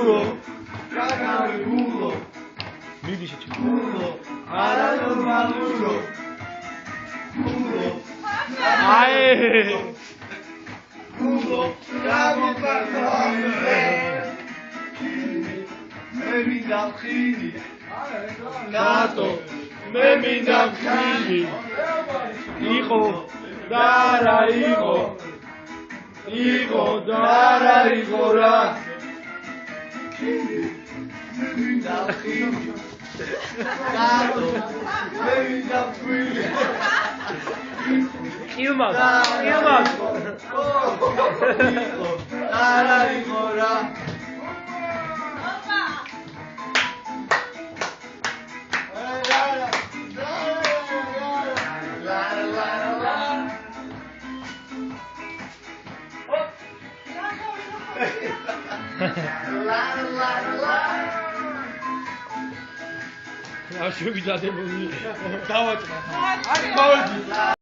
გულო კაკავი გულო მიდი შეჭი გულო არანორმალურო გულო აი გულო გამოგარდე მე მინდა ხილი გატო მე მინდა ხილი იყო და რა იყო იყო და რა იყო რა მე მინდა ხილი გატო მე მინდა ხილი კილმას არა იყო რა რა შევიდადებული დავაჭრა